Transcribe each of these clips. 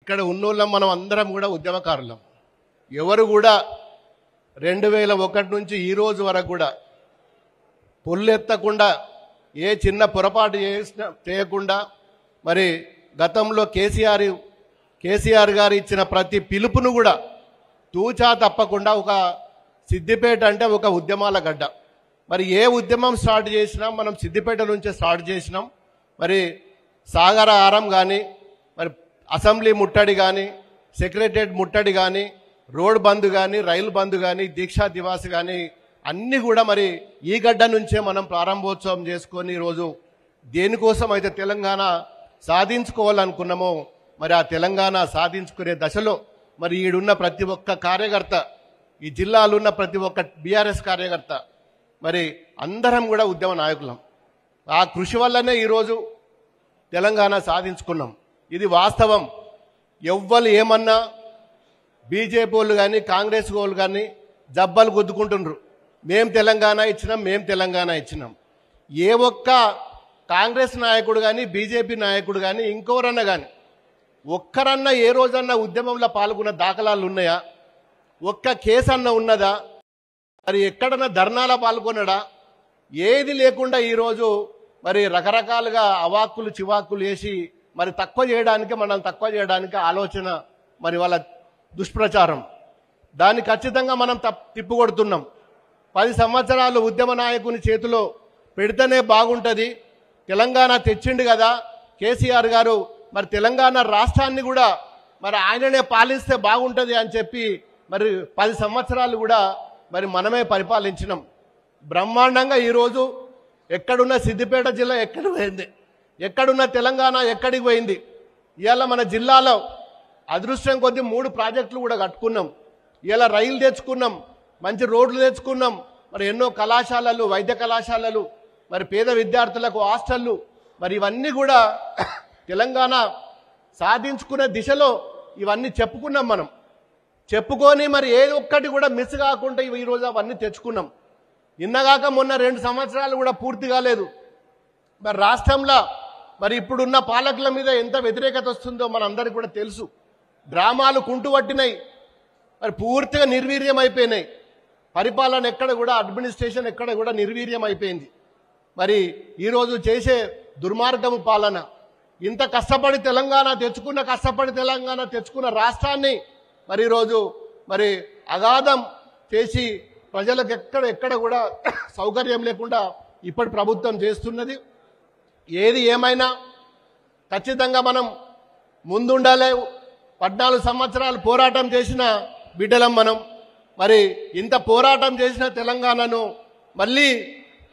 ఇక్కడ ఉన్నోళ్ళం మనం అందరం కూడా ఉద్యమకారులం. ఎవరు కూడా 2001 నుంచి ఈ రోజు వరకు కూడా పొల్లెత్తకుండా ఏ చిన్న పొరపాటు చేయకుండా మరి గతంలో కేసీఆర్ గారు ఇచ్చిన ప్రతి పిలుపును కూడా తూచా తప్పకుండా ఒక సిద్దిపేట అంటే ఒక ఉద్యమాల గడ్డ. మరి ఏ ఉద్యమం స్టార్ట్ చేసినా మనం సిద్దిపేట నుంచే స్టార్ట్ చేసినాం. మరి సాగర ఆరం కానీ, మరి అసెంబ్లీ ముట్టడి కానీ, సెక్రటరియట్ ముట్టడి కానీ, రోడ్ బంద్ కానీ, రైలు బంద్ కానీ, దీక్షా దివాస్ కానీ అన్నీ కూడా మరి ఈ గడ్డ నుంచే మనం ప్రారంభోత్సవం చేసుకొని ఈరోజు దేనికోసం అయితే తెలంగాణ సాధించుకోవాలనుకున్నామో మరి ఆ తెలంగాణ సాధించుకునే దశలో మరి ఈడున్న ప్రతి ఒక్క కార్యకర్త, ఈ జిల్లాలో ఉన్న ప్రతి ఒక్క బీఆర్ఎస్ కార్యకర్త మరి అందరం కూడా ఉద్యమ నాయకులం. ఆ కృషి వల్లనే ఈరోజు తెలంగాణ సాధించుకున్నాం. ఇది వాస్తవం. ఎవ్వరు ఏమన్నా బీజేపీ వాళ్ళు కానీ కాంగ్రెస్ వాళ్ళు కానీ జబ్బలు గుద్దుకుంటుండ్రు. మేం తెలంగాణ ఇచ్చినాం. ఏ ఒక్క కాంగ్రెస్ నాయకుడు కానీ బీజేపీ నాయకుడు కానీ ఇంకెవరన్నా కానీ ఒక్కరన్నా ఏ రోజన్నా ఉద్యమంలో పాల్గొన్న దాఖలాలు ఉన్నాయా? ఒక్క కేసు అన్న ఉన్నదా? మరి ఎక్కడన్నా ధర్నాల పాల్గొనడా? ఏది లేకుండా ఈరోజు మరి రకరకాలుగా అవాక్కులు చివాక్కులు వేసి మరి మనల్ని తక్కువ చేయడానికి ఆలోచన, మరి వాళ్ళ దుష్ప్రచారం. దాన్ని ఖచ్చితంగా మనం తిప్పుకొడుతున్నాం. 10 సంవత్సరాలు ఉద్యమ నాయకుని చేతిలో పెడితేనే బాగుంటుంది. తెలంగాణ తెచ్చిండు కదా కేసీఆర్ గారు, మరి తెలంగాణ రాష్ట్రాన్ని కూడా మరి ఆయననే పాలిస్తే బాగుంటుంది అని చెప్పి మరి 10 సంవత్సరాలు కూడా మరి మనమే పరిపాలించినాం. బ్రహ్మాండంగా ఈరోజు ఎక్కడున్న సిద్దిపేట జిల్లా ఎక్కడికి పోయింది, ఎక్కడున్న తెలంగాణ ఎక్కడికి పోయింది. ఇవాళ మన జిల్లాలో అదృష్టం కొద్దీ 3 ప్రాజెక్టులు కూడా కట్టుకున్నాం. ఇవాళ రైలు తెచ్చుకున్నాం, మంచి రోడ్లు తెచ్చుకున్నాం. మరి ఎన్నో కళాశాలలు, వైద్య కళాశాలలు, మరి పేద విద్యార్థులకు హాస్టళ్ళు, మరి ఇవన్నీ కూడా తెలంగాణ సాధించుకునే దిశలో ఇవన్నీ చెప్పుకున్నాం. మనం చెప్పుకొని మరి ఏ ఒక్కటి కూడా మిస్ కాకుండా ఈరోజు అవన్నీ తెచ్చుకున్నాం. నిన్నగాక మొన్న 2 సంవత్సరాలు కూడా పూర్తి కాలేదు. మరి రాష్ట్రంలో మరి ఇప్పుడున్న పాలకుల మీద ఎంత వ్యతిరేకత వస్తుందో మనందరికీ కూడా తెలుసు. గ్రామాలు కుంటుపట్టినాయి, మరి పూర్తిగా నిర్వీర్యం అయిపోయినాయి. పరిపాలన ఎక్కడ కూడా, అడ్మినిస్ట్రేషన్ ఎక్కడ కూడా నిర్వీర్యం అయిపోయింది. మరి ఈరోజు చేసే దుర్మార్గము పాలన, ఇంత కష్టపడి తెలంగాణ తెచ్చుకున్న రాష్ట్రాన్ని మరి ఈరోజు మరి అగాధం చేసి ప్రజలకు ఎక్కడ కూడా సౌకర్యం లేకుండా ఇప్పటి ప్రభుత్వం చేస్తున్నది. ఏది ఏమైనా ఖచ్చితంగా మనం ముందుండాలి. 14 సంవత్సరాలు పోరాటం చేసిన బిడ్డలం మనం. మరి ఇంత పోరాటం చేసిన తెలంగాణను మళ్ళీ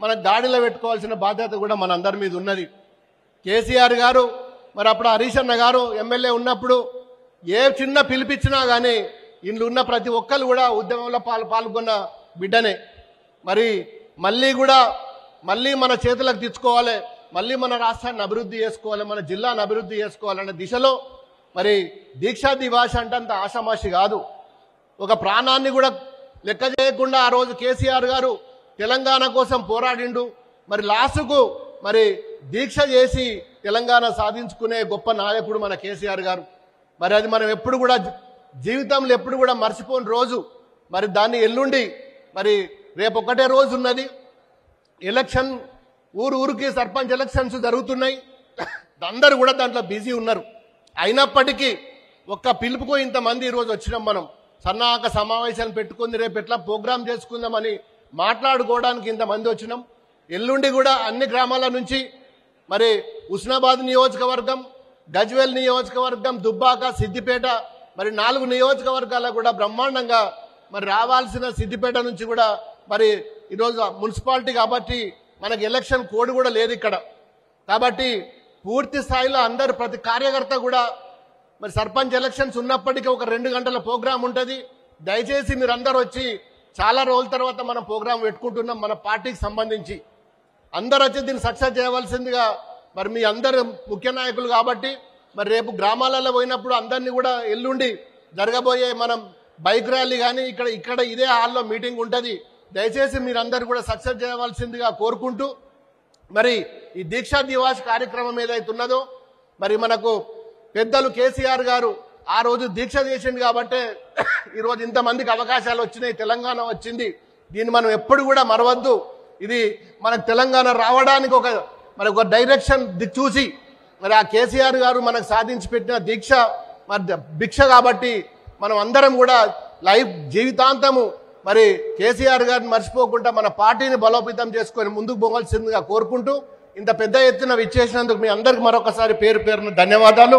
మన దాడిలో పెట్టుకోవాల్సిన బాధ్యత కూడా మనందరి మీద ఉన్నది. కేసీఆర్ గారు, మరి అప్పుడు హరీష్ అన్న గారు ఎమ్మెల్యే ఉన్నప్పుడు ఏ చిన్న పిలిపించినా కానీ ఇంట్లో ఉన్న ప్రతి ఒక్కరు కూడా ఉద్యమంలో పాల్గొన్న బిడ్డనే. మరి మళ్ళీ మన చేతులకు తెచ్చుకోవాలి, మళ్ళీ మన రాష్ట్రాన్ని అభివృద్ధి చేసుకోవాలి, మన జిల్లాను అభివృద్ధి చేసుకోవాలనే దిశలో మరి దీక్షా దివాస్ అంటే అంత ఆషామాషి కాదు. ఒక ప్రాణాన్ని కూడా లెక్క చేయకుండా ఆ రోజు కేసీఆర్ గారు తెలంగాణ కోసం పోరాడిండు. మరి లాస్ట్కు మరి దీక్ష చేసి తెలంగాణ సాధించుకునే గొప్ప నాయకుడు మన కేసీఆర్ గారు. మరి అది మనం ఎప్పుడు కూడా జీవితంలో ఎప్పుడు కూడా మర్చిపోని రోజు. మరి దాన్ని ఎల్లుండి మరి రేపు ఒకటే రోజు ఉన్నది ఎలక్షన్. ఊరికి సర్పంచ్ ఎలక్షన్స్ జరుగుతున్నాయి. అందరూ కూడా దాంట్లో బిజీ ఉన్నారు. అయినప్పటికీ ఒక్క పిలుపుకు ఇంతమంది ఈరోజు వచ్చినాం. మనం సన్నాహక సమావేశాలు పెట్టుకుంది, రేపు ఎట్లా ప్రోగ్రాం చేసుకుందామని మాట్లాడుకోవడానికి ఇంతమంది వచ్చినాం. ఎల్లుండి కూడా అన్ని గ్రామాల నుంచి మరి హుస్నాబాద్ నియోజకవర్గం, గజ్వేల్ నియోజకవర్గం, దుబ్బాక, సిద్దిపేట, మరి 4 నియోజకవర్గాల కూడా బ్రహ్మాండంగా మరి రావాల్సిన సిద్దిపేట నుంచి కూడా మరి ఈరోజు మున్సిపాలిటీ కాబట్టి మనకి ఎలక్షన్ కోడ్ కూడా లేదు ఇక్కడ. కాబట్టి పూర్తి స్థాయిలో అందరు ప్రతి కార్యకర్త కూడా మరి సర్పంచ్ ఎలక్షన్స్ ఉన్నప్పటికీ ఒక 2 గంటల ప్రోగ్రాం ఉంటుంది. దయచేసి మీరందరూ వచ్చి, చాలా రోజుల తర్వాత మనం ప్రోగ్రాం పెట్టుకుంటున్నాం మన పార్టీకి సంబంధించి. అందరూ వచ్చి దీన్ని సక్సెస్ చేయవలసిందిగా మరి మీ అందరు ముఖ్య నాయకులు కాబట్టి మరి రేపు గ్రామాలలో పోయినప్పుడు అందరినీ కూడా ఎల్లుండి జరగబోయే మనం బైక్ ర్యాలీ కానీ ఇక్కడ ఇదే హాల్లో మీటింగ్ ఉంటుంది. దయచేసి మీరందరూ కూడా సక్సెస్ చేయవలసిందిగా కోరుకుంటూ మరి ఈ దీక్షా దివాస్ కార్యక్రమం ఏదైతే ఉన్నదో మరి మనకు పెద్దలు కేసీఆర్ గారు ఆ రోజు దీక్ష చేసింది కాబట్టి ఈరోజు ఇంతమందికి అవకాశాలు వచ్చినాయి, తెలంగాణ వచ్చింది. దీన్ని మనం ఎప్పుడు కూడా మరవద్దు. ఇది మనకు తెలంగాణ రావడానికి మరి ఒక డైరెక్షన్ చూసి మరి ఆ కేసీఆర్ గారు మనకు సాధించి పెట్టిన దీక్ష మరి భిక్ష కాబట్టి మనం అందరం కూడా లైఫ్ జీవితాంతము మరి కేసీఆర్ గారిని మర్చిపోకుండా మన పార్టీని బలోపేతం చేసుకొని ముందుకు పోవాల్సిందిగా కోరుకుంటూ ఇంత పెద్ద ఎత్తున విచ్చేసినందుకు మీ అందరికి మరొకసారి పేరు పేరున ధన్యవాదాలు.